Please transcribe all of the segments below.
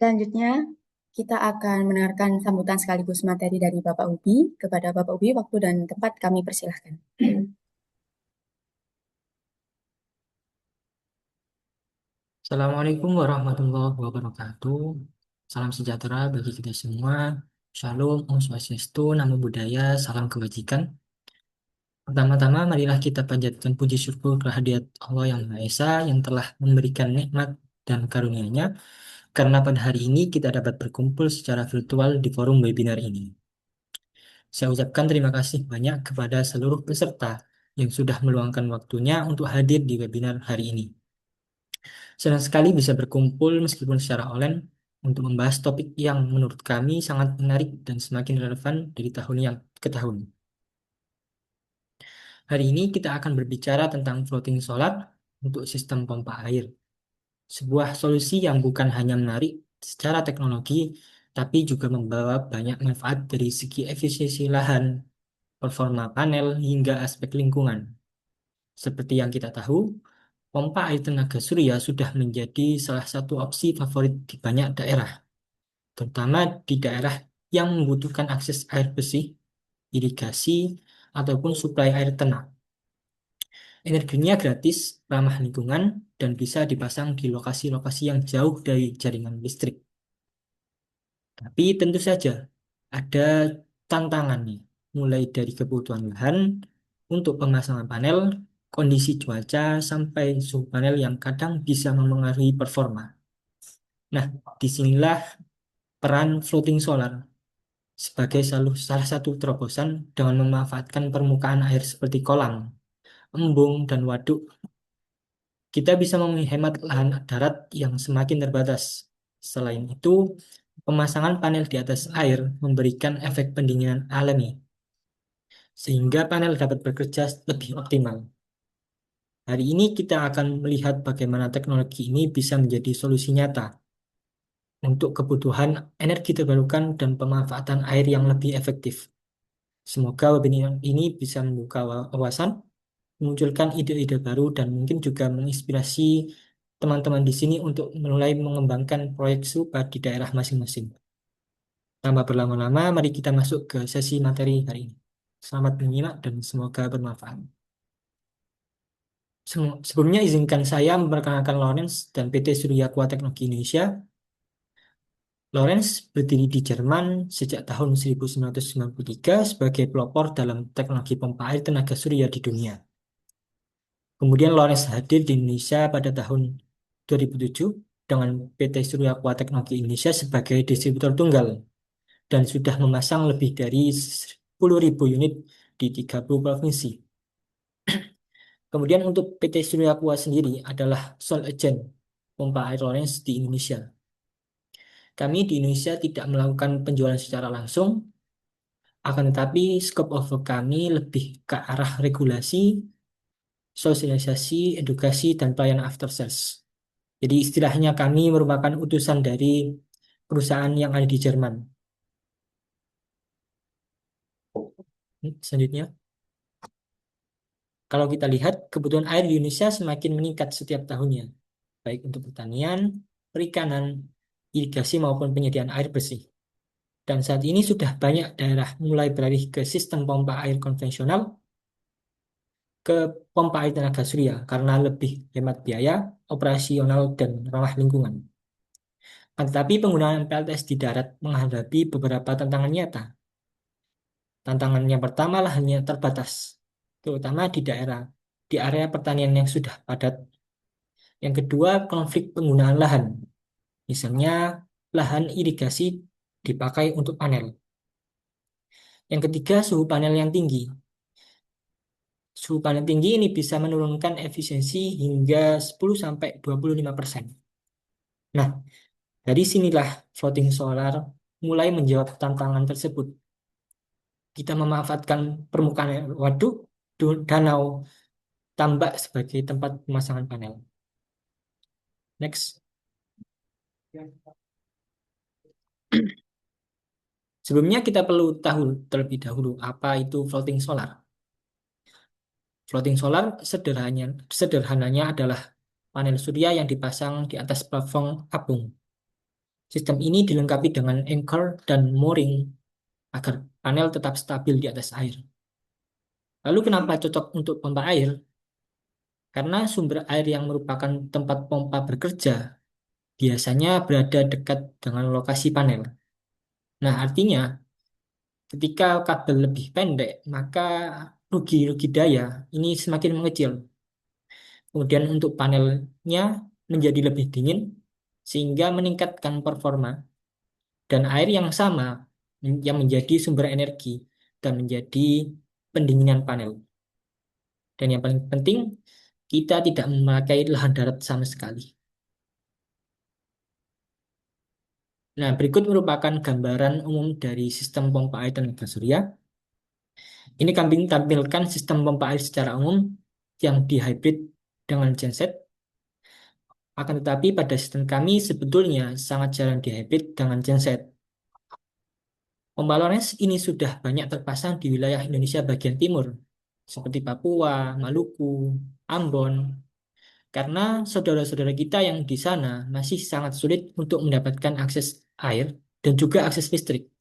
Selanjutnya, kita akan mendengarkan sambutan sekaligus materi dari Bapak Ubi. Kepada Bapak Ubi, waktu dan tempat kami persilahkan. Assalamualaikum warahmatullahi wabarakatuh. Salam sejahtera bagi kita semua. Shalom, Om Swastiastu, Namo Buddhaya, salam kebajikan. Pertama-tama, marilah kita panjatkan puji syukur kehadirat Allah Yang Maha Esa yang telah memberikan nikmat dan karunia-Nya, karena pada hari ini kita dapat berkumpul secara virtual di forum webinar ini. Saya ucapkan terima kasih banyak kepada seluruh peserta yang sudah meluangkan waktunya untuk hadir di webinar hari ini. Senang sekali bisa berkumpul meskipun secara online untuk membahas topik yang menurut kami sangat menarik dan semakin relevan dari tahun yang ke tahun. Hari ini kita akan berbicara tentang floating solar untuk sistem pompa air. Sebuah solusi yang bukan hanya menarik secara teknologi, tapi juga membawa banyak manfaat dari segi efisiensi lahan, performa panel, hingga aspek lingkungan. Seperti yang kita tahu, pompa air tenaga surya sudah menjadi salah satu opsi favorit di banyak daerah, terutama di daerah yang membutuhkan akses air bersih, irigasi, ataupun suplai air tanah. Energinya gratis, ramah lingkungan, dan bisa dipasang di lokasi-lokasi yang jauh dari jaringan listrik. Tapi tentu saja ada tantangannya, mulai dari kebutuhan lahan untuk pemasangan panel, kondisi cuaca, sampai suhu panel yang kadang bisa memengaruhi performa. Nah, disinilah peran floating solar sebagai salah satu terobosan dengan memanfaatkan permukaan air seperti kolam, embung, dan waduk. Kita bisa menghemat lahan darat yang semakin terbatas. Selain itu, pemasangan panel di atas air memberikan efek pendinginan alami, sehingga panel dapat bekerja lebih optimal. Hari ini kita akan melihat bagaimana teknologi ini bisa menjadi solusi nyata untuk kebutuhan energi terbarukan dan pemanfaatan air yang lebih efektif. Semoga webinar ini bisa membuka wawasan, memunculkan ide-ide baru, dan mungkin juga menginspirasi teman-teman di sini untuk mulai mengembangkan proyek serupa di daerah masing-masing. Tanpa berlama-lama, mari kita masuk ke sesi materi hari ini. Selamat menyimak dan semoga bermanfaat. Sebelumnya izinkan saya memperkenalkan Lawrence dan PT Surya Kuat Teknologi Indonesia. Lawrence berdiri di Jerman sejak tahun 1993 sebagai pelopor dalam teknologi pompa air tenaga surya di dunia. Kemudian Lawrence hadir di Indonesia pada tahun 2007 dengan PT Surya Kuat Teknologi Indonesia sebagai distributor tunggal dan sudah memasang lebih dari 10.000 unit di 30 provinsi. Kemudian untuk PT Surya Kuat sendiri adalah sole agent pompa air Lawrence di Indonesia. Kami di Indonesia tidak melakukan penjualan secara langsung, akan tetapi scope of work kami lebih ke arah regulasi, sosialisasi, edukasi, dan pelayanan after sales. Jadi istilahnya kami merupakan utusan dari perusahaan yang ada di Jerman. Selanjutnya, kalau kita lihat kebutuhan air di Indonesia semakin meningkat setiap tahunnya, baik untuk pertanian, perikanan, irigasi maupun penyediaan air bersih. Dan saat ini sudah banyak daerah mulai beralih ke sistem pompa air konvensional ke pompa air tenaga surya karena lebih hemat biaya, operasional, dan ramah lingkungan. Tetapi penggunaan PLTS di darat menghadapi beberapa tantangan nyata. Tantangan yang pertama lahannya terbatas, terutama di area pertanian yang sudah padat. Yang kedua, konflik penggunaan lahan. Misalnya, lahan irigasi dipakai untuk panel. Yang ketiga, suhu panel yang tinggi. Suhu panel tinggi ini bisa menurunkan efisiensi hingga 10-25%. Nah, dari sinilah floating solar mulai menjawab tantangan tersebut. Kita memanfaatkan permukaan waduk, danau, tambak sebagai tempat pemasangan panel. Next. Sebelumnya kita perlu tahu terlebih dahulu apa itu floating solar. Floating solar sederhananya adalah panel surya yang dipasang di atas plafon apung. Sistem ini dilengkapi dengan anchor dan mooring agar panel tetap stabil di atas air. Lalu kenapa cocok untuk pompa air? Karena sumber air yang merupakan tempat pompa bekerja biasanya berada dekat dengan lokasi panel. Nah, artinya ketika kabel lebih pendek, maka rugi-rugi daya ini semakin mengecil. Kemudian untuk panelnya menjadi lebih dingin, sehingga meningkatkan performa. Dan air yang sama yang menjadi sumber energi dan menjadi pendinginan panel. Dan yang paling penting, kita tidak memakai lahan darat sama sekali. Nah, berikut merupakan gambaran umum dari sistem pompa air tenaga surya. Ini kami tampilkan sistem pompa air secara umum yang dihybrid dengan genset. Akan tetapi pada sistem kami sebetulnya sangat jarang dihybrid dengan genset. Pompa Lorenz ini sudah banyak terpasang di wilayah Indonesia bagian timur, seperti Papua, Maluku, Ambon, karena saudara-saudara kita yang di sana masih sangat sulit untuk mendapatkan akses air dan juga akses listrik.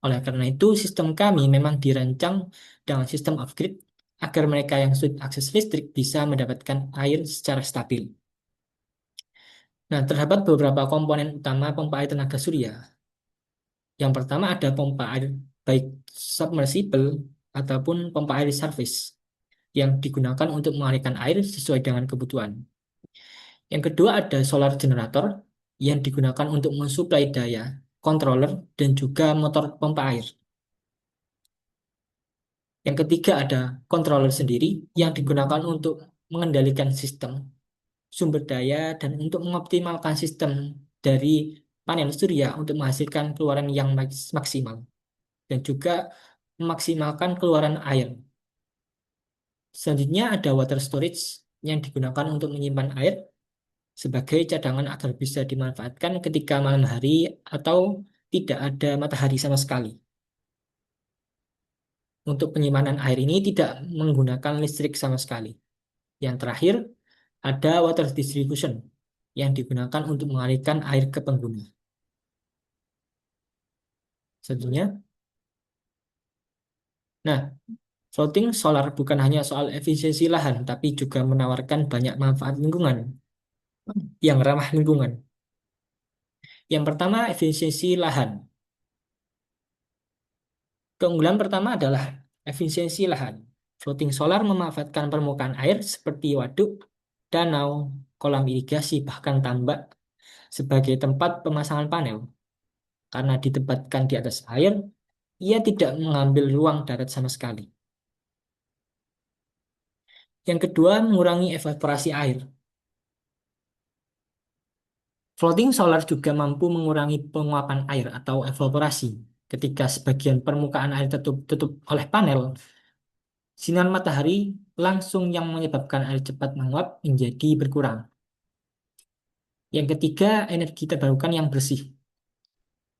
Oleh karena itu, sistem kami memang dirancang dengan sistem off-grid agar mereka yang sulit akses listrik bisa mendapatkan air secara stabil. Nah, terdapat beberapa komponen utama pompa air tenaga surya. Yang pertama ada pompa air baik submersible ataupun pompa air surface yang digunakan untuk mengalirkan air sesuai dengan kebutuhan. Yang kedua ada solar generator yang digunakan untuk mensuplai daya, controller, dan juga motor pompa air. Yang ketiga ada controller sendiri yang digunakan untuk mengendalikan sistem, sumber daya, dan untuk mengoptimalkan sistem dari panel surya untuk menghasilkan keluaran yang maksimal. Dan juga memaksimalkan keluaran air. Selanjutnya ada water storage yang digunakan untuk menyimpan air sebagai cadangan agar bisa dimanfaatkan ketika malam hari atau tidak ada matahari sama sekali. Untuk penyimpanan air ini tidak menggunakan listrik sama sekali. Yang terakhir, ada water distribution yang digunakan untuk mengalirkan air ke pengguna. Selanjutnya, nah, floating solar bukan hanya soal efisiensi lahan, tapi juga menawarkan banyak manfaat lingkungan yang ramah lingkungan. Yang pertama, efisiensi lahan. Keunggulan pertama adalah efisiensi lahan. Floating solar memanfaatkan permukaan air seperti waduk, danau, kolam irigasi, bahkan tambak sebagai tempat pemasangan panel. Karena ditempatkan di atas air, ia tidak mengambil ruang darat sama sekali. Yang kedua, mengurangi evaporasi air. Floating solar juga mampu mengurangi penguapan air atau evaporasi. Ketika sebagian permukaan air tertutup oleh panel, sinar matahari langsung yang menyebabkan air cepat menguap menjadi berkurang. Yang ketiga, energi terbarukan yang bersih.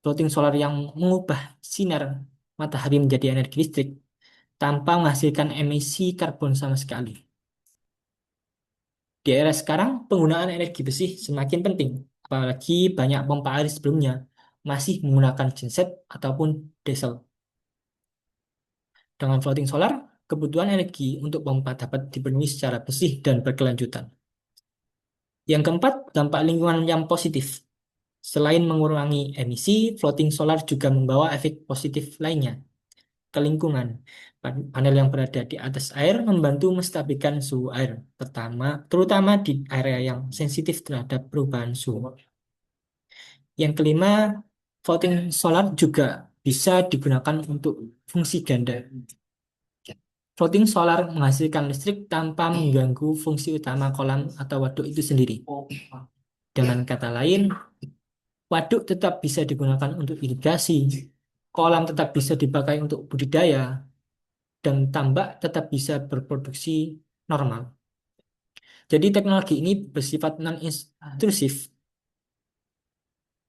Floating solar yang mengubah sinar matahari menjadi energi listrik tanpa menghasilkan emisi karbon sama sekali. Di era sekarang, penggunaan energi bersih semakin penting, apalagi banyak pompa air sebelumnya masih menggunakan genset ataupun diesel. Dengan floating solar, kebutuhan energi untuk pompa dapat dipenuhi secara bersih dan berkelanjutan. Yang keempat, dampak lingkungan yang positif. Selain mengurangi emisi, floating solar juga membawa efek positif lainnya ke lingkungan. Panel yang berada di atas air membantu menstabilkan suhu air, terutama di area yang sensitif terhadap perubahan suhu. Yang kelima, floating solar juga bisa digunakan untuk fungsi ganda. Floating solar menghasilkan listrik tanpa mengganggu fungsi utama kolam atau waduk itu sendiri. Dengan kata lain, waduk tetap bisa digunakan untuk irigasi, kolam tetap bisa dipakai untuk budidaya, dan tambak tetap bisa berproduksi normal. Jadi teknologi ini bersifat non-intrusif.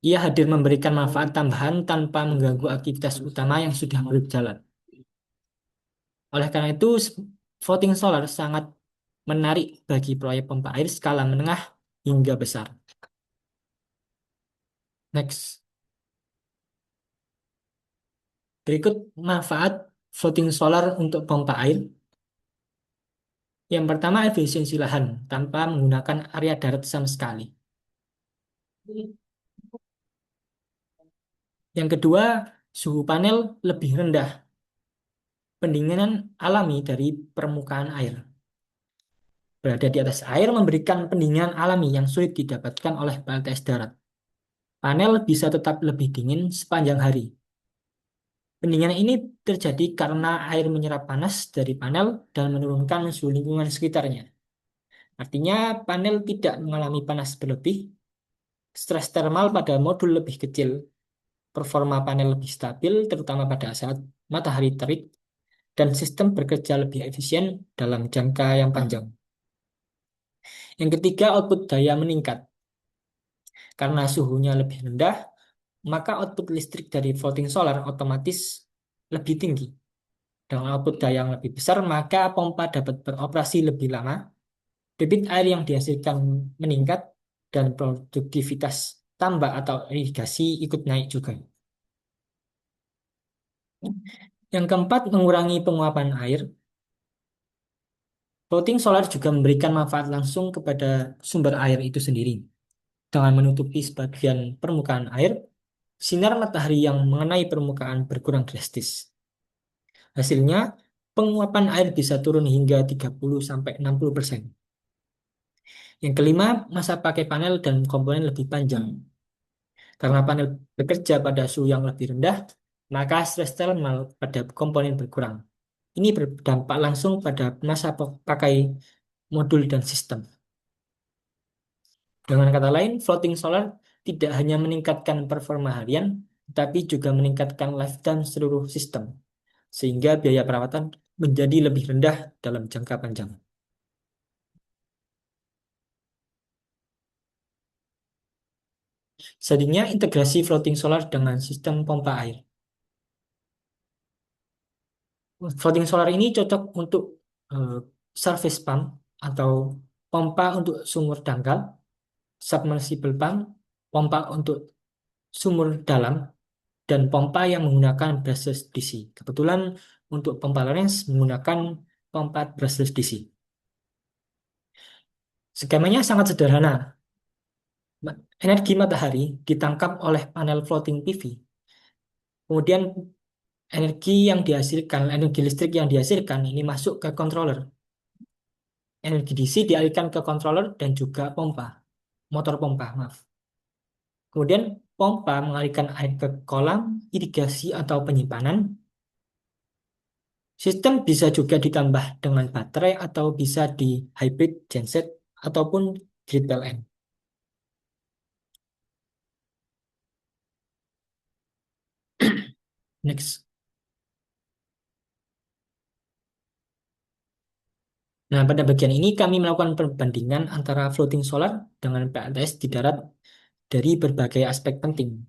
Ia hadir memberikan manfaat tambahan tanpa mengganggu aktivitas utama yang sudah berjalan. Oleh karena itu, floating solar sangat menarik bagi proyek pompa air skala menengah hingga besar. Next. Berikut manfaat floating solar untuk pompa air. Yang pertama, efisiensi lahan tanpa menggunakan area darat sama sekali. Yang kedua, suhu panel lebih rendah, pendinginan alami dari permukaan air. Berada di atas air memberikan pendinginan alami yang sulit didapatkan oleh PLTS darat. Panel bisa tetap lebih dingin sepanjang hari. Pendinginan ini terjadi karena air menyerap panas dari panel dan menurunkan suhu lingkungan sekitarnya. Artinya, panel tidak mengalami panas berlebih, stres termal pada modul lebih kecil, performa panel lebih stabil, terutama pada saat matahari terik, dan sistem bekerja lebih efisien dalam jangka yang panjang. Yang ketiga, output daya meningkat. Karena suhunya lebih rendah, maka output listrik dari floating solar otomatis lebih tinggi. Dengan output daya yang lebih besar, maka pompa dapat beroperasi lebih lama, debit air yang dihasilkan meningkat, dan produktivitas tambak atau irigasi ikut naik juga. Yang keempat, mengurangi penguapan air. Floating solar juga memberikan manfaat langsung kepada sumber air itu sendiri. Dengan menutupi sebagian permukaan air, sinar matahari yang mengenai permukaan berkurang drastis. Hasilnya, penguapan air bisa turun hingga 30-60%. Yang kelima, masa pakai panel dan komponen lebih panjang. Karena panel bekerja pada suhu yang lebih rendah, maka stres thermal pada komponen berkurang. Ini berdampak langsung pada masa pakai modul dan sistem. Dengan kata lain, floating solar tidak hanya meningkatkan performa harian, tapi juga meningkatkan lifetime seluruh sistem, sehingga biaya perawatan menjadi lebih rendah dalam jangka panjang. Selanjutnya, integrasi floating solar dengan sistem pompa air. Floating solar ini cocok untuk eh, surface pump atau pompa untuk sumur dangkal, submersible pump, pompa untuk sumur dalam, dan pompa yang menggunakan brushless DC. Kebetulan untuk pompa Lorentz menggunakan pompa brushless DC. Skemanya sangat sederhana. Energi matahari ditangkap oleh panel floating PV. Kemudian energi listrik yang dihasilkan ini masuk ke controller. Energi DC dialihkan ke controller dan juga motor pompa, maaf. Kemudian pompa mengalirkan air ke kolam, irigasi atau penyimpanan. Sistem bisa juga ditambah dengan baterai atau bisa di hybrid genset ataupun grid PLN. Next. Nah, pada bagian ini kami melakukan perbandingan antara floating solar dengan PLTS di darat dari berbagai aspek penting.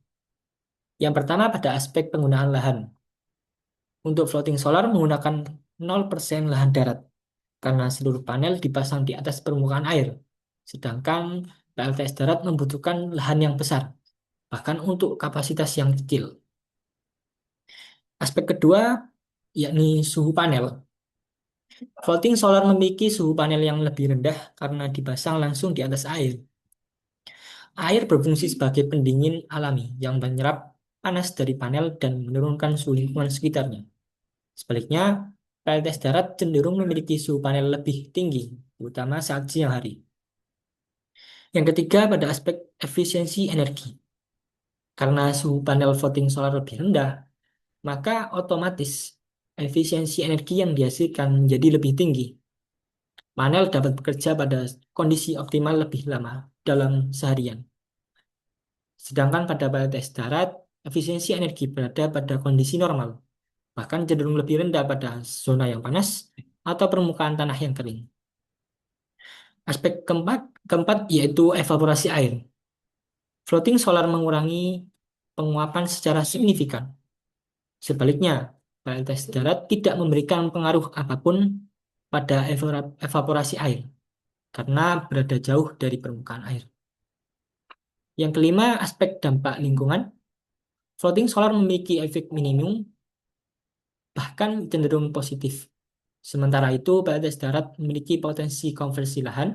Yang pertama pada aspek penggunaan lahan. Untuk floating solar menggunakan 0% lahan darat karena seluruh panel dipasang di atas permukaan air. Sedangkan PLTS darat membutuhkan lahan yang besar, bahkan untuk kapasitas yang kecil. Aspek kedua yakni suhu panel. Floating solar memiliki suhu panel yang lebih rendah karena dipasang langsung di atas air. Air berfungsi sebagai pendingin alami yang menyerap panas dari panel dan menurunkan suhu lingkungan sekitarnya. Sebaliknya, PLTS darat cenderung memiliki suhu panel lebih tinggi, terutama saat siang hari. Yang ketiga pada aspek efisiensi energi. Karena suhu panel floating solar lebih rendah, maka otomatis efisiensi energi yang dihasilkan menjadi lebih tinggi. Panel dapat bekerja pada kondisi optimal lebih lama dalam seharian. Sedangkan pada PLTS darat, efisiensi energi berada pada kondisi normal, bahkan cenderung lebih rendah pada zona yang panas atau permukaan tanah yang kering. Aspek keempat yaitu evaporasi air. Floating solar mengurangi penguapan secara signifikan. Sebaliknya, PLTS darat tidak memberikan pengaruh apapun pada evaporasi air karena berada jauh dari permukaan air. Yang kelima, aspek dampak lingkungan. Floating solar memiliki efek minimum, bahkan cenderung positif. Sementara itu, PLTS darat memiliki potensi konversi lahan,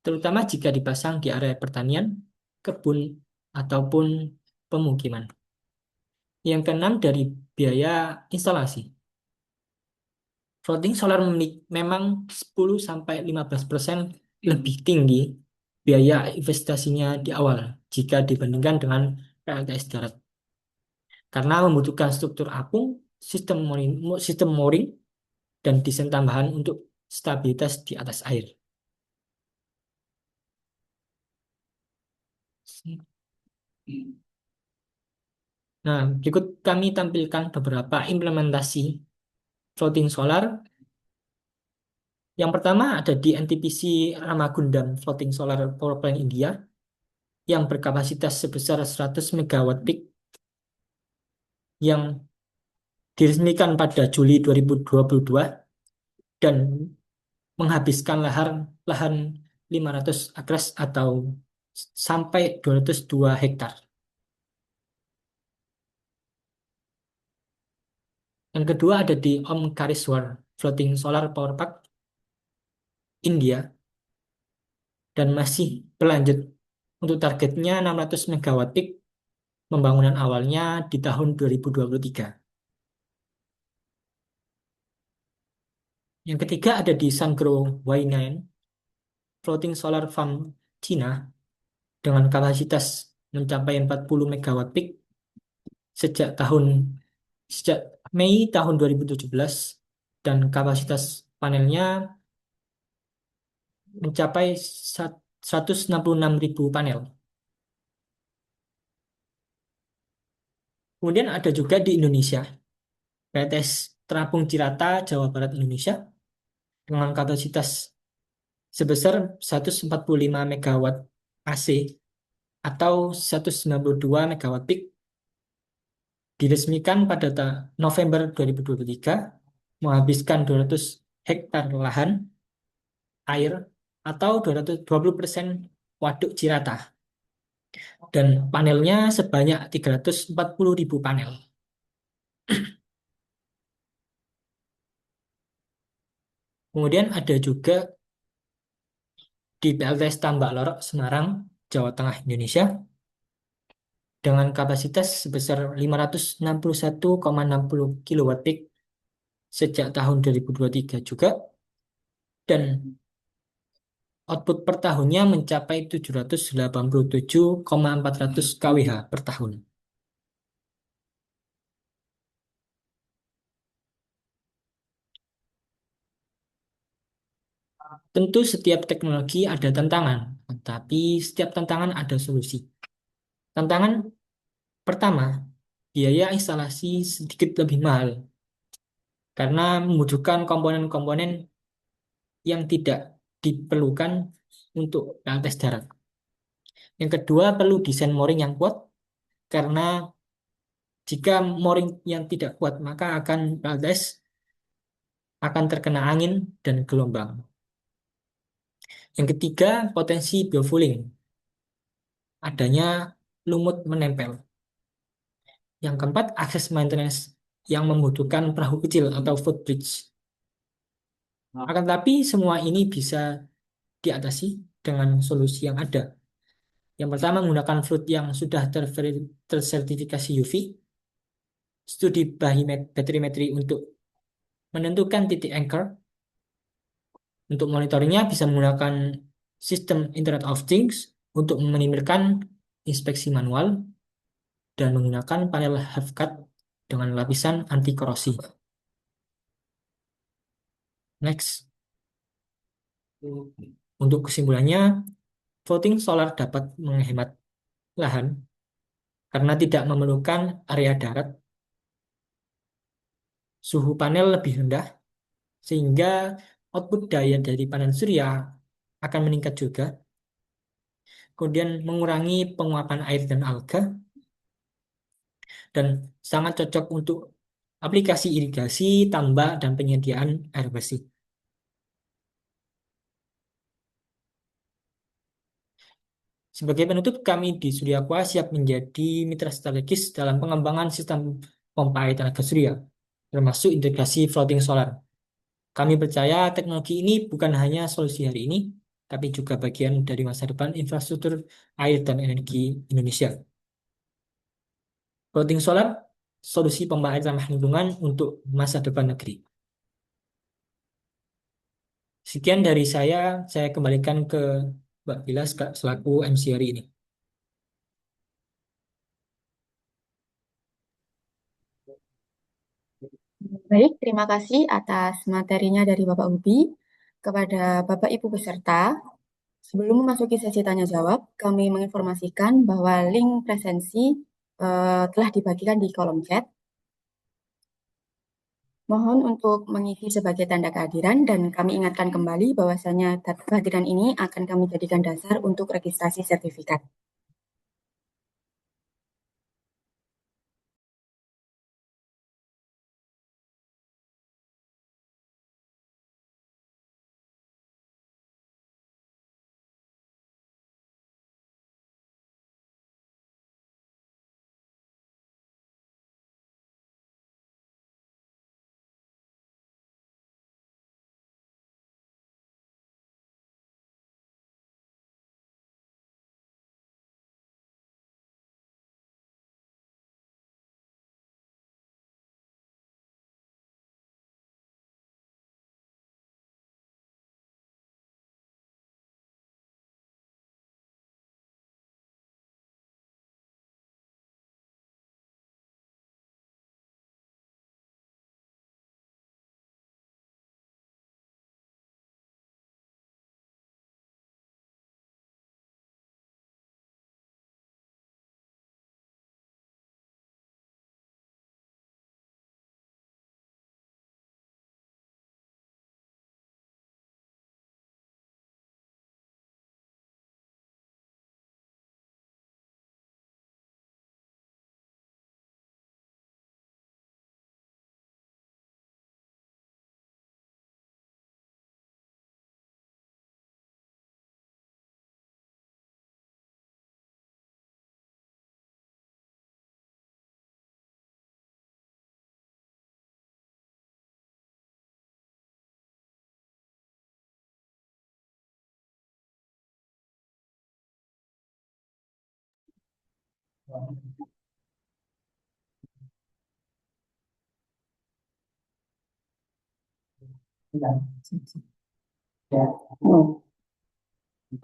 terutama jika dipasang di area pertanian, kebun, ataupun pemukiman. Yang keenam, dari biaya instalasi. Floating solar memang 10-15% lebih tinggi biaya investasinya di awal jika dibandingkan dengan PLTS darat. Karena membutuhkan struktur apung, sistem mooring, dan desain tambahan untuk stabilitas di atas air. Nah, berikut kami tampilkan beberapa implementasi floating solar. Yang pertama ada di NTPC Ramagundam Floating Solar Power Plant India yang berkapasitas sebesar 100 megawatt peak yang diresmikan pada Juli 2022 dan menghabiskan lahan lahan 500 acres atau sampai 202 hektar. Yang kedua ada di Omkareshwar Floating Solar Power Park India dan masih berlanjut untuk targetnya 600 megawatt peak pembangunan awalnya di tahun 2023. Yang ketiga ada di Sungrow Y9 Floating Solar Farm Cina dengan kapasitas mencapai 40 megawatt peak sejak tahun sejak Mei tahun 2017 dan kapasitas panelnya mencapai 166.000 panel. Kemudian ada juga di Indonesia, PLTS Terapung Cirata, Jawa Barat, Indonesia dengan kapasitas sebesar 145 megawatt AC atau 192 megawatt peak diresmikan pada November 2023 menghabiskan 200 hektar lahan air atau 220% waduk Cirata dan panelnya sebanyak 340.000 panel. Kemudian ada juga di PLTS Tambak Lorok, Semarang, Jawa Tengah, Indonesia dengan kapasitas sebesar 561,60 kilowatt peak sejak tahun 2023 juga dan output per tahunnya mencapai 787,400 kWh per tahun. Tentu setiap teknologi ada tantangan, tetapi setiap tantangan ada solusi. Tantangan pertama, biaya instalasi sedikit lebih mahal karena membutuhkan komponen-komponen yang tidak diperlukan untuk PLTS darat. Yang kedua, perlu desain mooring yang kuat karena jika mooring yang tidak kuat, maka PLTS akan terkena angin dan gelombang. Yang ketiga, potensi biofouling, adanya lumut menempel. Yang keempat, akses maintenance yang membutuhkan perahu kecil atau footbridge. Akan tetapi semua ini bisa diatasi dengan solusi yang ada. Yang pertama, menggunakan float yang sudah tersertifikasi UV, studi barometri untuk menentukan titik anchor. Untuk monitoringnya bisa menggunakan sistem Internet of Things untuk meminimalkan inspeksi manual dan menggunakan panel half cut dengan lapisan anti korosi. Next, untuk kesimpulannya, floating solar dapat menghemat lahan karena tidak memerlukan area darat, suhu panel lebih rendah, sehingga output daya dari panel surya akan meningkat juga. Kemudian mengurangi penguapan air dan alga, dan sangat cocok untuk aplikasi irigasi, tambak, dan penyediaan air bersih. Sebagai penutup, kami di Surya Aqua siap menjadi mitra strategis dalam pengembangan sistem pompa air tenaga surya, termasuk integrasi floating solar. Kami percaya teknologi ini bukan hanya solusi hari ini, tapi juga bagian dari masa depan infrastruktur air dan energi Indonesia. Floating solar, solusi pompa air ramah lingkungan untuk masa depan negeri. Sekian dari saya kembalikan ke Mbak Bilas selaku MC hari ini. Baik, terima kasih atas materinya dari Bapak Ubi. Kepada Bapak Ibu peserta, sebelum memasuki sesi tanya jawab, kami menginformasikan bahwa link presensi telah dibagikan di kolom chat. Mohon untuk mengisi sebagai tanda kehadiran dan kami ingatkan kembali bahwasanya kehadiran ini akan kami jadikan dasar untuk registrasi sertifikat.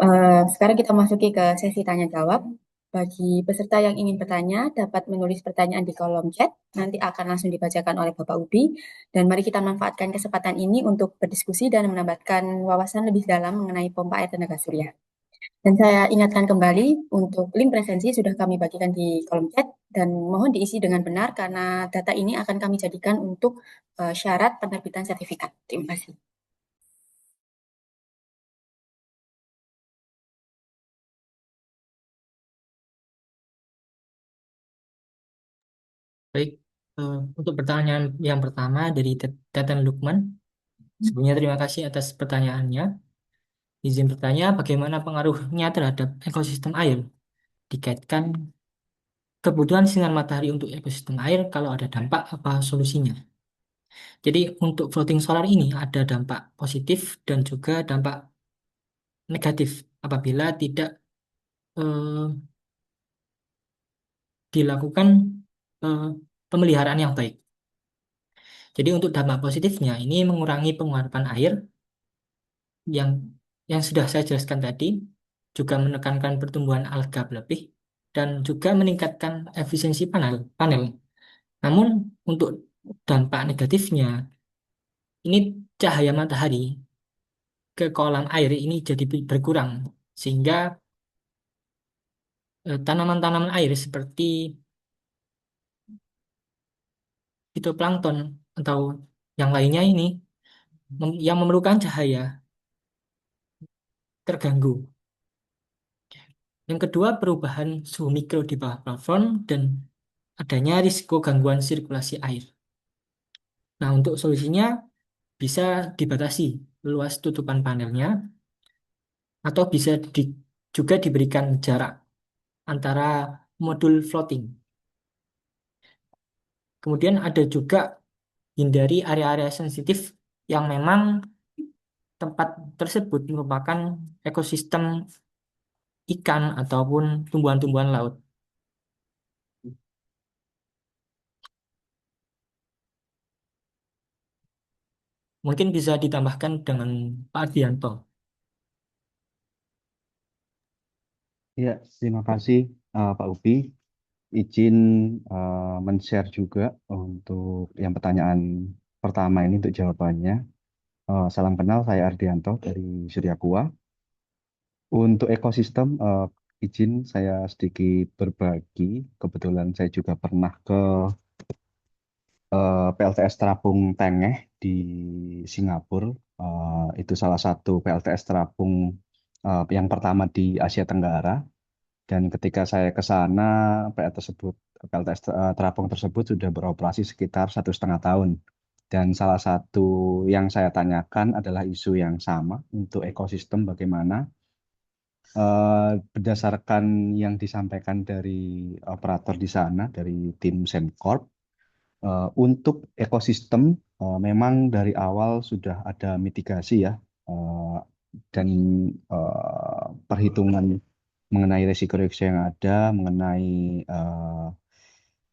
Oh, sekarang kita masuki ke sesi tanya jawab. Bagi peserta yang ingin bertanya, dapat menulis pertanyaan di kolom chat. Nanti akan langsung dibacakan oleh Bapak Ubi. Dan mari kita manfaatkan kesempatan ini untuk berdiskusi dan menambahkan wawasan lebih dalam mengenai pompa air tenaga surya. Dan saya ingatkan kembali untuk link presensi sudah kami bagikan di kolom chat dan mohon diisi dengan benar karena data ini akan kami jadikan untuk syarat penerbitan sertifikat. Terima kasih. Baik, untuk pertanyaan yang pertama dari Teten Lukman, sebelumnya terima kasih atas pertanyaannya. Izin bertanya, bagaimana pengaruhnya terhadap ekosistem air? Dikaitkan kebutuhan sinar matahari untuk ekosistem air, kalau ada dampak, apa solusinya? Jadi untuk floating solar ini ada dampak positif dan juga dampak negatif apabila tidak eh, dilakukan eh, pemeliharaan yang baik. Jadi untuk dampak positifnya ini mengurangi penguapan air yang sudah saya jelaskan tadi, juga menekankan pertumbuhan alga berlebih dan juga meningkatkan efisiensi panel. Namun untuk dampak negatifnya ini cahaya matahari ke kolam air ini jadi berkurang sehingga tanaman-tanaman air seperti fitoplankton atau yang lainnya ini yang memerlukan cahaya terganggu. Yang kedua, perubahan suhu mikro di bawah plafon dan adanya risiko gangguan sirkulasi air. Nah, untuk solusinya bisa dibatasi luas tutupan panelnya atau bisa juga diberikan jarak antara modul floating. Kemudian ada juga hindari area-area sensitif yang memang tempat tersebut merupakan ekosistem ikan ataupun tumbuhan-tumbuhan laut. Mungkin bisa ditambahkan dengan Pak Ardianto. Ya, terima kasih Pak Upi. Izin men-share juga untuk yang pertanyaan pertama ini untuk jawabannya. Salam kenal, saya Ardianto dari Suryakua. Untuk ekosistem, izin saya sedikit berbagi. Kebetulan saya juga pernah ke PLTS Terapung Tengeh di Singapura. Itu salah satu PLTS Terapung yang pertama di Asia Tenggara. Dan ketika saya ke sana, PLTS Terapung tersebut sudah beroperasi sekitar 1,5 tahun. Dan salah satu yang saya tanyakan adalah isu yang sama untuk ekosistem bagaimana. Berdasarkan yang disampaikan dari operator di sana, dari tim Sembcorp, untuk ekosistem memang dari awal sudah ada mitigasi ya, eh, dan perhitungan mengenai resiko-resiko yang ada, mengenai eh,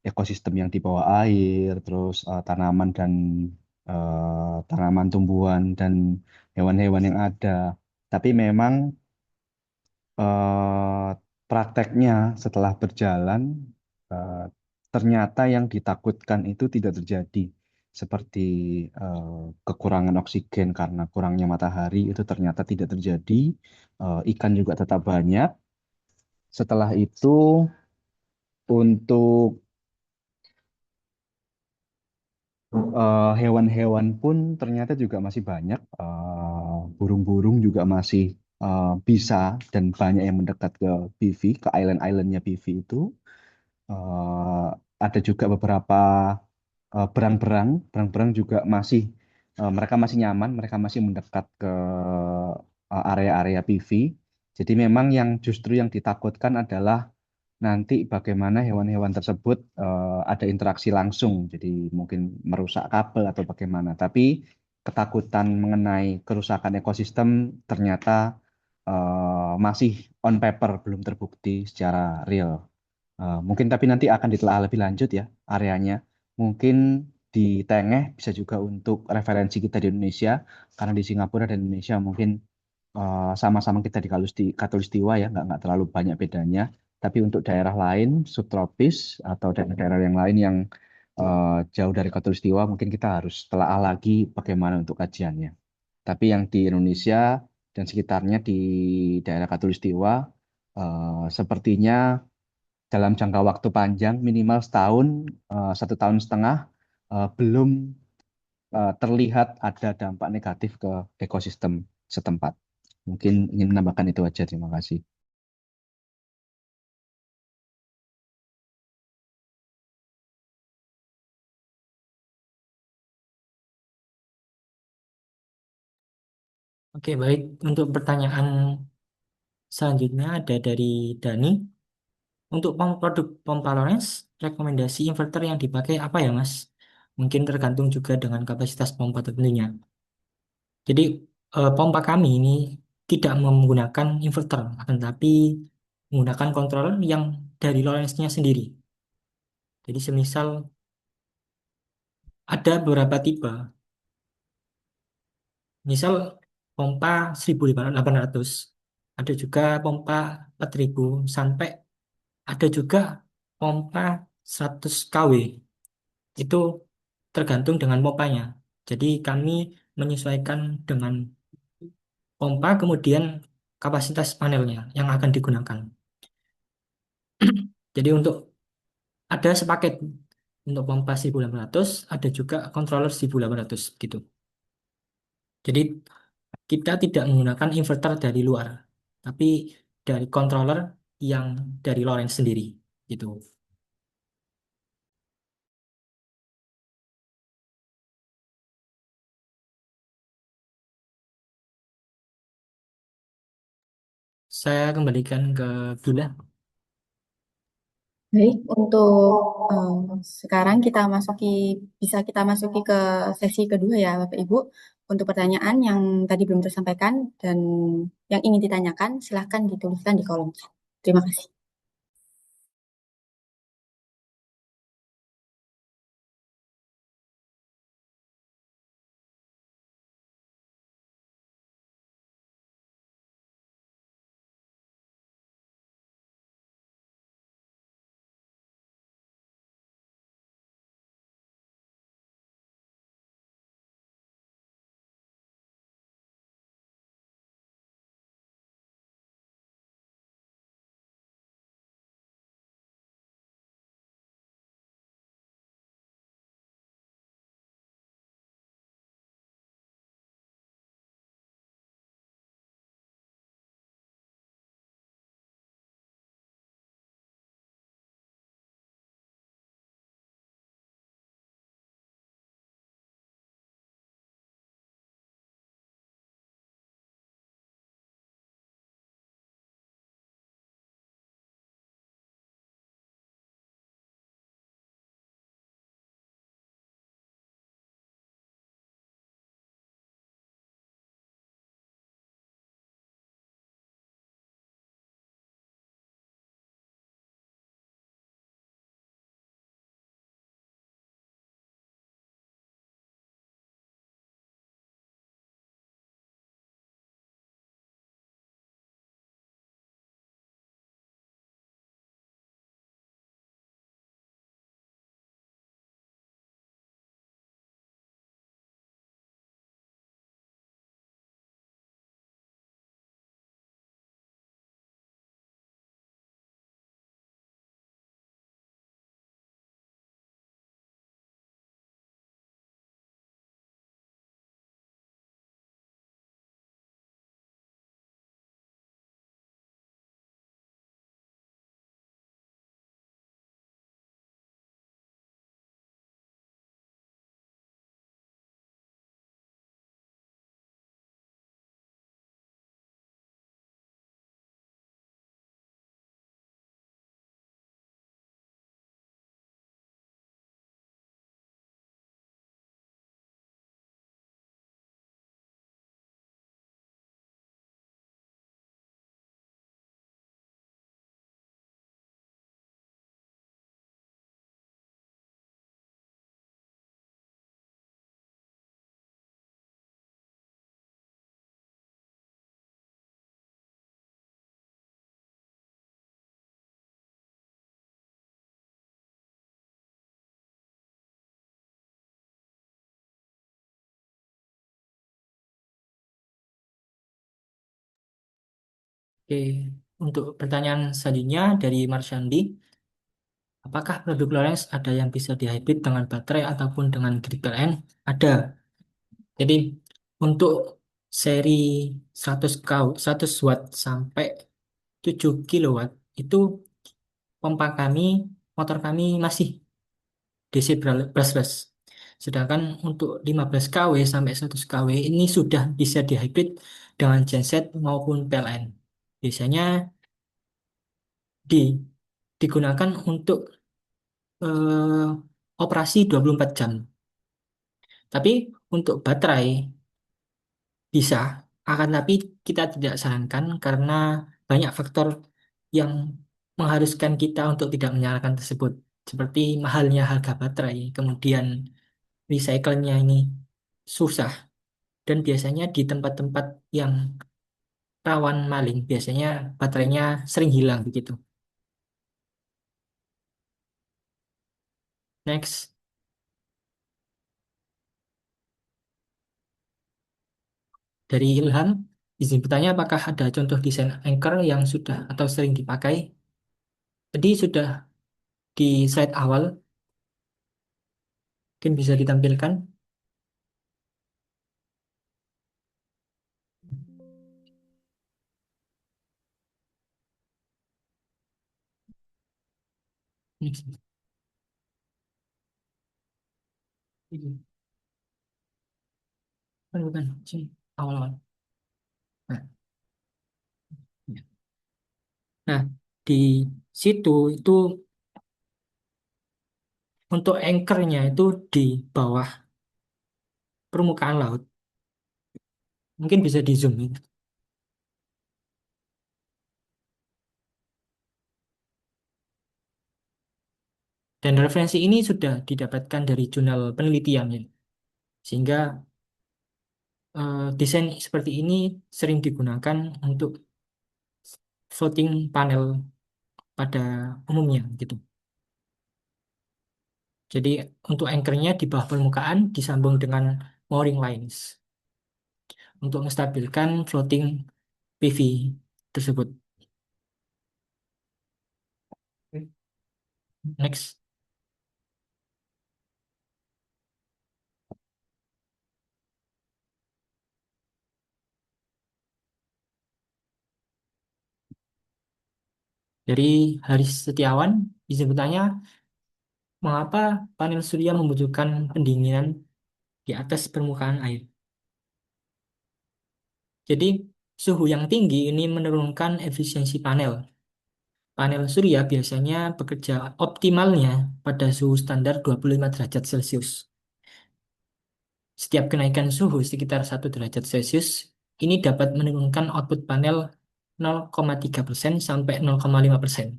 ekosistem yang di bawah air, terus tanaman, tumbuhan dan hewan-hewan yang ada. Tapi memang eh, prakteknya setelah berjalan eh, ternyata yang ditakutkan itu tidak terjadi. Seperti eh, kekurangan oksigen karena kurangnya matahari itu ternyata tidak terjadi. Ikan juga tetap banyak. Setelah itu untuk hewan-hewan pun ternyata juga masih banyak. Burung-burung juga masih bisa dan banyak yang mendekat ke PV, ke island-islandnya PV itu. Eh, ada juga beberapa berang-berang juga masih mereka masih nyaman, mereka masih mendekat ke area-area PV. Jadi memang yang justru yang ditakutkan adalah nanti bagaimana hewan-hewan tersebut ada interaksi langsung, jadi mungkin merusak kabel atau bagaimana. Tapi ketakutan mengenai kerusakan ekosistem ternyata masih on paper, belum terbukti secara real. Mungkin tapi nanti akan ditelaah lebih lanjut ya areanya. Mungkin di Tengeh bisa juga untuk referensi kita di Indonesia, karena di Singapura dan Indonesia mungkin sama-sama kita di Katulistiwa ya, nggak terlalu banyak bedanya. Tapi untuk daerah lain, subtropis atau daerah-daerah yang lain yang jauh dari Katulistiwa, mungkin kita harus telaah lagi bagaimana untuk kajiannya. Tapi yang di Indonesia dan sekitarnya di daerah Katulistiwa, sepertinya dalam jangka waktu panjang minimal setahun, 1,5 tahun, belum terlihat ada dampak negatif ke ekosistem setempat. Mungkin ingin menambahkan itu aja. Terima kasih. Oke, baik. Untuk pertanyaan selanjutnya ada dari Dani. Untuk produk pompa Lawrence, rekomendasi inverter yang dipakai apa ya, Mas? Mungkin tergantung juga dengan kapasitas pompa tentunya. Jadi, pompa kami ini tidak menggunakan inverter, akan tapi menggunakan controller yang dari Lawrence-nya sendiri. Jadi, semisal ada beberapa tipe, misal pompa 1.800, ada juga pompa 4.000 sampai ada juga pompa 100 kW. Itu tergantung dengan pompanya. Jadi kami menyesuaikan dengan pompa kemudian kapasitas panelnya yang akan digunakan. Jadi untuk ada sepaket untuk pompa 1.800, ada juga controller 1.800 gitu. Jadi kita tidak menggunakan inverter dari luar, tapi dari controller yang dari Lawrence sendiri gitu. saya kembalikan ke Bunda. Baik, untuk sekarang bisa kita masuki ke sesi kedua ya, Bapak Ibu. Untuk pertanyaan yang tadi belum tersampaikan dan yang ingin ditanyakan, silahkan dituliskan di kolom chat. Terima kasih. Oke, untuk pertanyaan selanjutnya dari Marsyandi, apakah produk Lawrence ada yang bisa dihybrid dengan baterai ataupun dengan grid PLN? Ada. Jadi untuk seri 100 100 watt sampai 7 kilowatt itu pompa kami, motor kami masih DC brushless. Sedangkan untuk 15 kW sampai 100 kW ini sudah bisa dihybrid dengan genset maupun PLN. Biasanya di digunakan untuk operasi 24 jam. Tapi untuk baterai bisa, akan tapi kita tidak sarankan karena banyak faktor yang mengharuskan kita untuk tidak menyalakan tersebut. Seperti mahalnya harga baterai, kemudian recycle-nya ini susah, dan biasanya di tempat-tempat yang rawan maling, biasanya baterainya sering hilang begitu. Next, dari Ilham, izin bertanya apakah ada contoh desain anchor yang sudah atau sering dipakai? Tadi sudah di slide awal, mungkin bisa ditampilkan. Next. Ini. Bukan, bukan. Sini, awal-awal. Nah, ya. Nah, di situ itu untuk anchornya itu di bawah permukaan laut. Mungkin bisa di zoom in. Dan referensi ini sudah didapatkan dari jurnal penelitian ya. Sehingga desain seperti ini sering digunakan untuk floating panel pada umumnya gitu. Jadi untuk anchornya di bawah permukaan disambung dengan mooring lines untuk menstabilkan floating PV tersebut. Next. Dari Haris Setiawan, izin bertanya, mengapa panel surya membutuhkan pendinginan di atas permukaan air? Jadi suhu yang tinggi ini menurunkan efisiensi panel. Panel surya biasanya bekerja optimalnya pada suhu standar 25 derajat Celcius. Setiap kenaikan suhu sekitar 1 derajat Celcius, ini dapat menurunkan output panel 0,3% sampai 0,5%.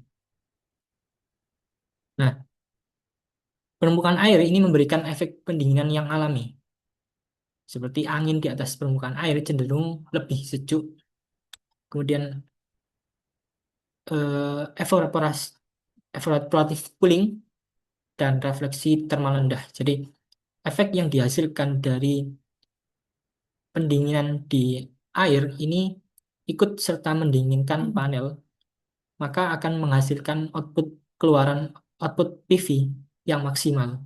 Nah, permukaan air ini memberikan efek pendinginan yang alami. Seperti angin di atas permukaan air cenderung lebih sejuk. Kemudian evaporasi, evaporative cooling dan refleksi thermal rendah. Jadi efek yang dihasilkan dari pendinginan di air ini ikut serta mendinginkan panel, maka akan menghasilkan keluaran output PV yang maksimal.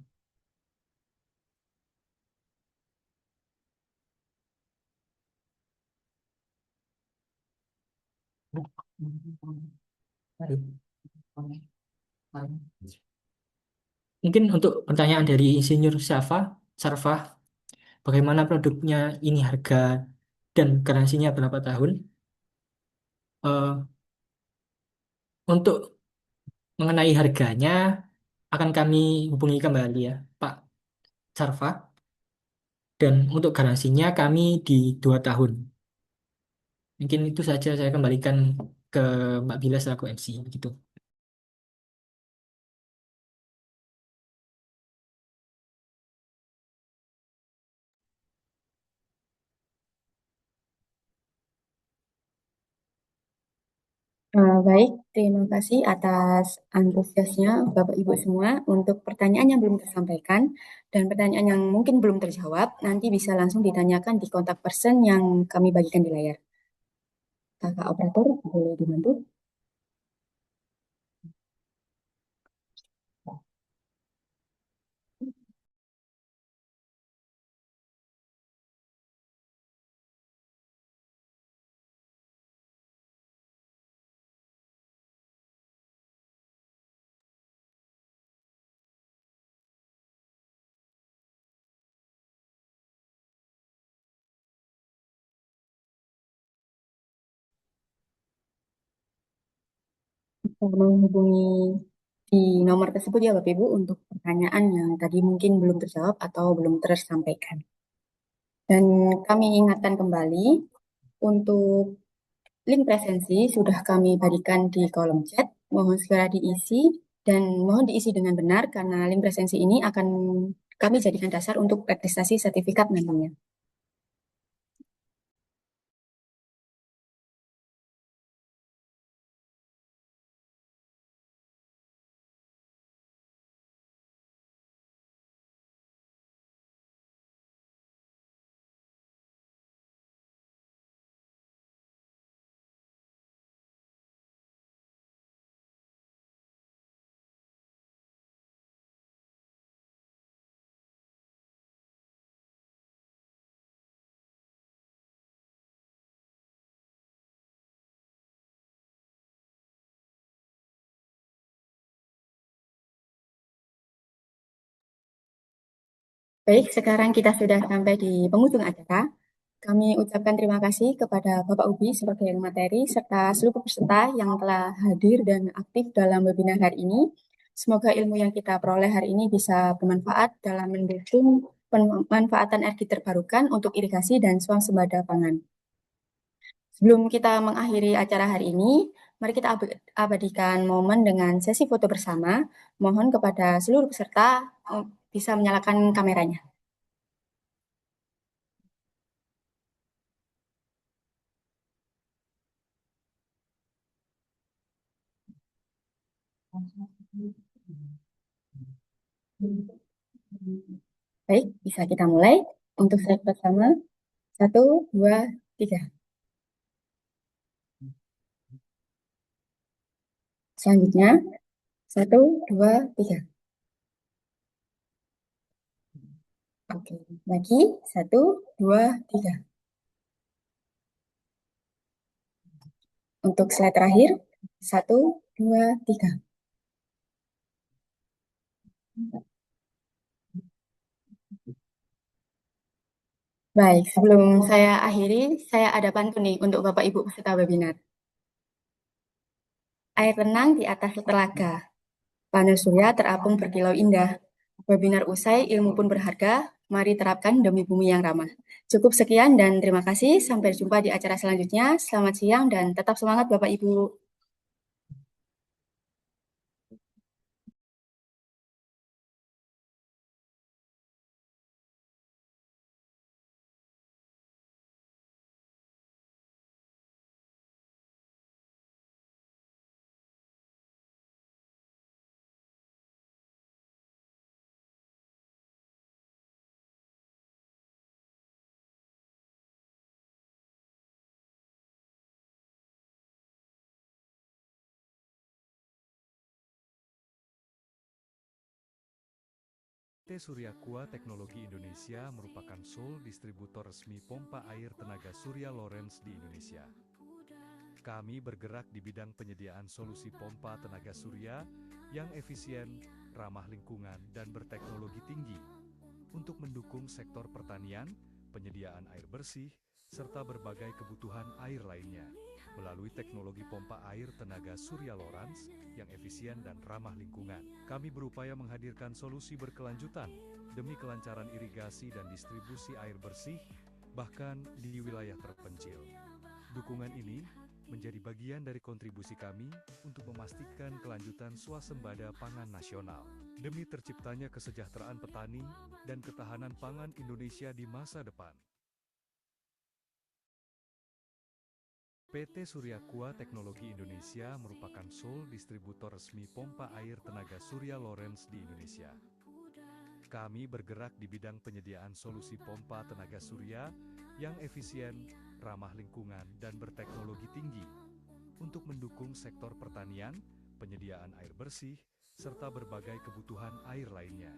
Mungkin untuk pertanyaan dari Insinyur Sarfah, bagaimana produknya ini harga dan garansinya berapa tahun? Eh, untuk mengenai harganya akan kami hubungi kembali ya, Pak Sarfah. Dan untuk garansinya kami di 2 tahun. Mungkin itu saja saya kembalikan ke Mbak Bila selaku MC gitu. Baik, terima kasih atas antusiasnya Bapak Ibu semua untuk pertanyaan yang belum tersampaikan dan pertanyaan yang mungkin belum terjawab, nanti bisa langsung ditanyakan di kontak person yang kami bagikan di layar. Kakak operator, boleh dibantu? Bisa menghubungi di nomor tersebut ya Bapak Ibu untuk pertanyaan yang tadi mungkin belum terjawab atau belum tersampaikan. Dan kami ingatkan kembali untuk link presensi sudah kami berikan di kolom chat. Mohon segera diisi dan mohon diisi dengan benar karena link presensi ini akan kami jadikan dasar untuk atestasi sertifikat nantinya. Baik, sekarang kita sudah sampai di penghujung acara. Kami ucapkan terima kasih kepada Bapak Ubi sebagai materi serta seluruh peserta yang telah hadir dan aktif dalam webinar hari ini. Semoga ilmu yang kita peroleh hari ini bisa bermanfaat dalam mendukung pemanfaatan energi terbarukan untuk irigasi dan swasembada pangan. Sebelum kita mengakhiri acara hari ini, mari kita abadikan momen dengan sesi foto bersama. Mohon kepada seluruh peserta bisa menyalakan kameranya. Baik, bisa kita mulai. Untuk slide pertama, 1, 2, 3. Selanjutnya, 1, 2, 3. Oke, lagi 1, 2, 3. Untuk slide terakhir, 1, 2, 3. Baik, sebelum saya akhiri, saya ada pantun nih untuk Bapak Ibu peserta webinar. Air tenang di atas telaga, panel surya terapung berkilau indah. Webinar usai, ilmu pun berharga, mari terapkan demi bumi yang ramah. Cukup sekian dan terima kasih, sampai jumpa di acara selanjutnya. Selamat siang dan tetap semangat Bapak Ibu. PT Surya Aqua Teknologi Indonesia merupakan sole distributor resmi pompa air tenaga surya Lawrence di Indonesia. Kami bergerak di bidang penyediaan solusi pompa tenaga surya yang efisien, ramah lingkungan, dan berteknologi tinggi untuk mendukung sektor pertanian, penyediaan air bersih, serta berbagai kebutuhan air lainnya. Melalui teknologi pompa air tenaga surya Lawrence yang efisien dan ramah lingkungan, kami berupaya menghadirkan solusi berkelanjutan demi kelancaran irigasi dan distribusi air bersih, bahkan di wilayah terpencil. Dukungan ini menjadi bagian dari kontribusi kami untuk memastikan kelanjutan swasembada pangan nasional, demi terciptanya kesejahteraan petani dan ketahanan pangan Indonesia di masa depan. PT Surya Aqua Teknologi Indonesia merupakan sole distributor resmi pompa air tenaga surya Lawrence di Indonesia. Kami bergerak di bidang penyediaan solusi pompa tenaga surya yang efisien, ramah lingkungan, dan berteknologi tinggi untuk mendukung sektor pertanian, penyediaan air bersih, serta berbagai kebutuhan air lainnya.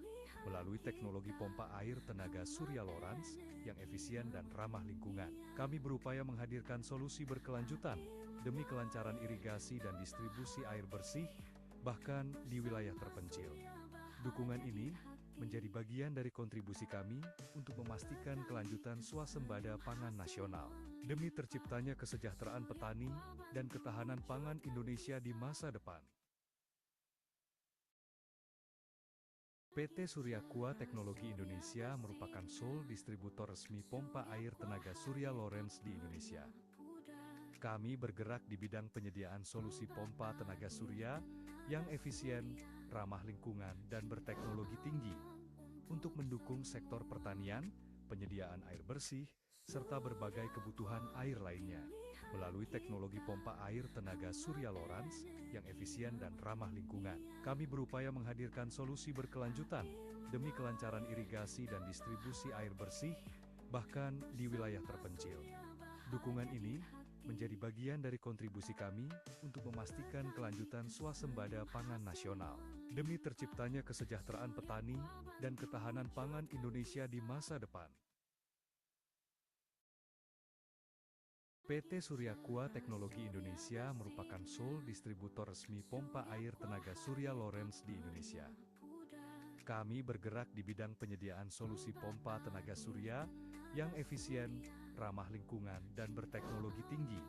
Melalui teknologi pompa air tenaga surya Lawrence yang efisien dan ramah lingkungan, kami berupaya menghadirkan solusi berkelanjutan demi kelancaran irigasi dan distribusi air bersih, bahkan di wilayah terpencil. Dukungan ini menjadi bagian dari kontribusi kami untuk memastikan kelanjutan swasembada pangan nasional, demi terciptanya kesejahteraan petani dan ketahanan pangan Indonesia di masa depan. PT Surya Aqua Teknologi Indonesia merupakan sole distributor resmi pompa air tenaga surya Lawrence di Indonesia. Kami bergerak di bidang penyediaan solusi pompa tenaga surya yang efisien, ramah lingkungan, dan berteknologi tinggi untuk mendukung sektor pertanian, penyediaan air bersih, serta berbagai kebutuhan air lainnya. Melalui teknologi pompa air tenaga surya Lawrence yang efisien dan ramah lingkungan, kami berupaya menghadirkan solusi berkelanjutan demi kelancaran irigasi dan distribusi air bersih, bahkan di wilayah terpencil. Dukungan ini menjadi bagian dari kontribusi kami untuk memastikan kelanjutan swasembada pangan nasional, demi terciptanya kesejahteraan petani dan ketahanan pangan Indonesia di masa depan. PT Surya Aqua Teknologi Indonesia merupakan sole distributor resmi pompa air tenaga surya Lawrence di Indonesia. Kami bergerak di bidang penyediaan solusi pompa tenaga surya yang efisien, ramah lingkungan, dan berteknologi tinggi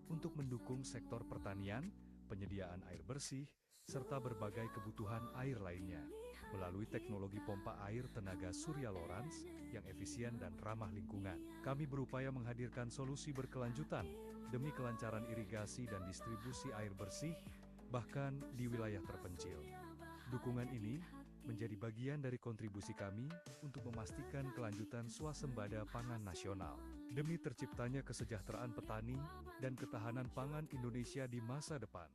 untuk mendukung sektor pertanian, penyediaan air bersih, serta berbagai kebutuhan air lainnya. Melalui teknologi pompa air tenaga surya Lawrence yang efisien dan ramah lingkungan, kami berupaya menghadirkan solusi berkelanjutan demi kelancaran irigasi dan distribusi air bersih, bahkan di wilayah terpencil. Dukungan ini menjadi bagian dari kontribusi kami untuk memastikan kelanjutan swasembada pangan nasional, demi terciptanya kesejahteraan petani dan ketahanan pangan Indonesia di masa depan.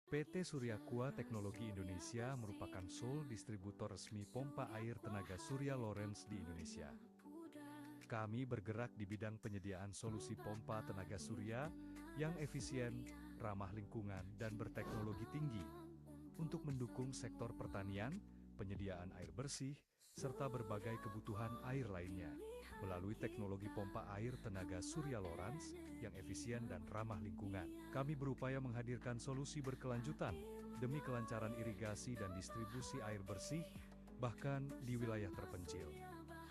PT Surya Aqua Teknologi Indonesia merupakan sole distributor resmi pompa air tenaga surya Lawrence di Indonesia. Kami bergerak di bidang penyediaan solusi pompa tenaga surya yang efisien, ramah lingkungan, dan berteknologi tinggi untuk mendukung sektor pertanian, penyediaan air bersih, serta berbagai kebutuhan air lainnya. Melalui teknologi pompa air tenaga surya Lawrence yang efisien dan ramah lingkungan, kami berupaya menghadirkan solusi berkelanjutan demi kelancaran irigasi dan distribusi air bersih, bahkan di wilayah terpencil.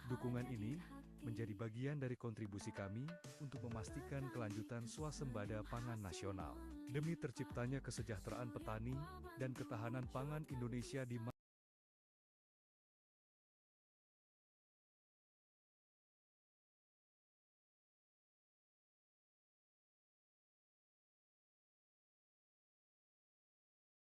Dukungan ini menjadi bagian dari kontribusi kami untuk memastikan kelanjutan swasembada pangan nasional, demi terciptanya kesejahteraan petani dan ketahanan pangan Indonesia di